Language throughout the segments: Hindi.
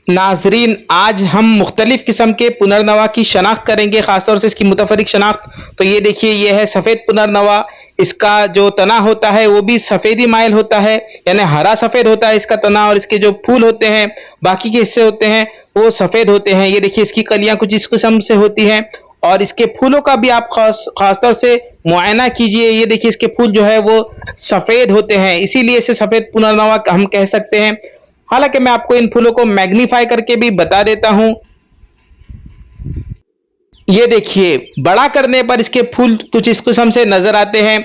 नाजरीन, आज हम मुख्तलिफ किस्म के पुनर्नवा की शनाख्त करेंगे, खासतौर से इसकी मुतफरिक शनाख्त। तो ये देखिए, ये है सफ़ेद पुनर्नवा। इसका जो तना होता है वो भी सफ़ेदी माइल होता है, यानी हरा सफ़ेद होता है इसका तना, और इसके जो फूल होते हैं, बाकी के हिस्से होते हैं वो सफ़ेद होते हैं। ये देखिए, इसकी कलियां कुछ इस किस्म से होती हैं, और इसके फूलों का भी आप खासतौर से मुआयना कीजिए। ये देखिए, इसके फूल जो है वो सफ़ेद होते हैं, इसीलिए इसे सफ़ेद पुनर्नवा हम कह सकते हैं। हालांकि मैं आपको इन फूलों को मैग्नीफाई करके भी बता देता हूं। ये देखिए, बड़ा करने पर इसके फूल कुछ इस किस्म से नजर आते हैं।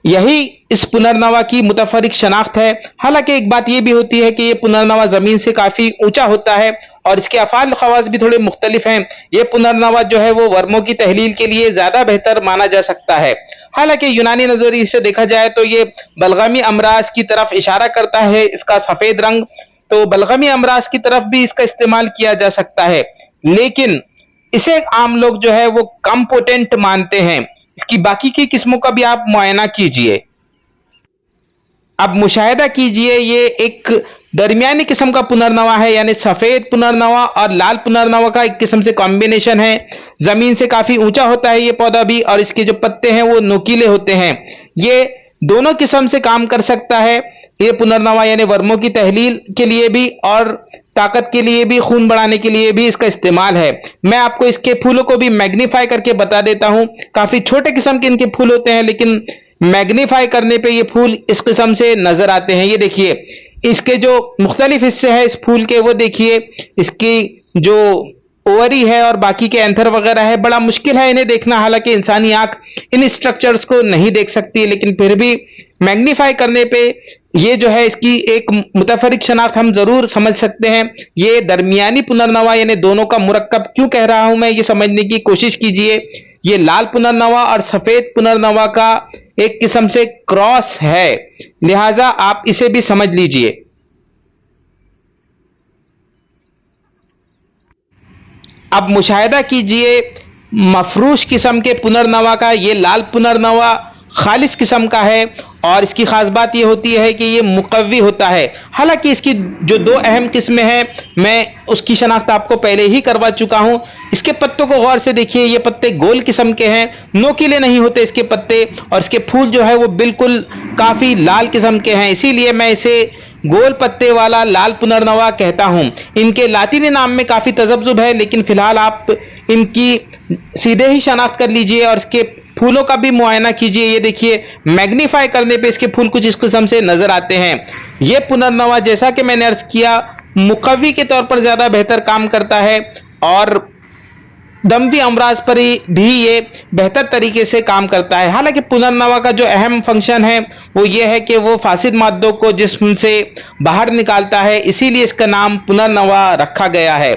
यही इस पुनर्नवा की मुतफरिक शनाख्त है। हालांकि एक बात यह भी होती है कि ये पुनर्नवा जमीन से काफी ऊंचा होता है और इसके अफाल खवास भी थोड़े मुख्तलिफ हैं। ये पुनर्नवा जो है वो वर्मों की तहलील के लिए ज्यादा बेहतर माना जा सकता है। हालांकि यूनानी नजरिए से देखा जाए तो ये बलगमी अमराज की तरफ इशारा करता है। इसका सफेद रंग, तो बलगमी अमराज की तरफ भी इसका इस्तेमाल किया जा सकता है, लेकिन इसे आम लोग जो है वो कम पोटेंट मानते हैं। इसकी बाकी की किस्मों का भी आप मुआयना कीजिए। अब मुशाहिदा कीजिए, ये एक दरमियानी किस्म का पुनर्नवा है, यानी सफेद पुनर्नवा और लाल पुनर्नवा का एक किस्म से कॉम्बिनेशन है। जमीन से काफी ऊंचा होता है ये पौधा भी, और इसके जो पत्ते हैं वो नुकीले होते हैं। ये दोनों किस्म से काम कर सकता है ये पुनर्नवा, यानी वर्मों की तहलील के लिए भी और ताकत के लिए भी, खून बढ़ाने के लिए भी इसका इस्तेमाल है। मैं आपको इसके फूलों को भी मैग्नीफाई करके बता देता हूं। काफी छोटे किस्म के इनके फूल होते हैं, लेकिन मैग्नीफाई करने पे ये फूल इस किस्म से नजर आते हैं। ये देखिए, इसके जो मुख्तलिफ हिस्से हैं इस फूल के, वो देखिए, इसकी जो ओवरी है और बाकी के एंथर वगैरह है, बड़ा मुश्किल है इन्हें देखना। हालांकि इंसानी आंख इन स्ट्रक्चर्स को नहीं देख सकती, लेकिन फिर भी मैग्नीफाई करने पे ये जो है इसकी एक मुतफरिक शनाख्त हम जरूर समझ सकते हैं। ये दरमियानी पुनर्नवा, यानी दोनों का मुरक्कब क्यों कह रहा हूं मैं, ये समझने की कोशिश कीजिए। ये लाल पुनर्नवा और सफेद पुनर्नवा का एक किस्म से क्रॉस है, लिहाजा आप इसे भी समझ लीजिए। अब मुशाहिदा कीजिए मफरूश किस्म के पुनर्नवा का। ये लाल पुनर्नवा खालिस किस्म का है, और इसकी खास बात यह होती है कि ये मुकव्वी होता है। हालांकि इसकी जो दो अहम किस्में हैं, मैं उसकी शनाख्त आपको पहले ही करवा चुका हूं। इसके पत्तों को गौर से देखिए, ये पत्ते गोल किस्म के हैं, नोकीले नहीं होते इसके पत्ते, और इसके फूल जो है वो बिल्कुल काफी लाल किस्म के हैं, इसीलिए मैं इसे गोल पत्ते वाला लाल पुनर्नवा कहता हूं। इनके लातीनी नाम में काफी तजब्जुब है, लेकिन फिलहाल आप इनकी सीधे ही शनाख्त कर लीजिए और इसके फूलों का भी मुआयना कीजिए। ये देखिए, मैग्नीफाई करने पे इसके फूल कुछ इस किस्म से नजर आते हैं। ये पुनर्नवा, जैसा कि मैंने अर्ज किया, मुकव्वी के तौर पर ज्यादा बेहतर काम करता है, और दमवी अमराज पर भी ये बेहतर तरीके से काम करता है। हालांकि पुनर्नवा का जो अहम फंक्शन है वो ये है कि वो फासिद मादों को जिस्म से बाहर निकालता है, इसीलिए इसका नाम पुनर्नवा रखा गया है।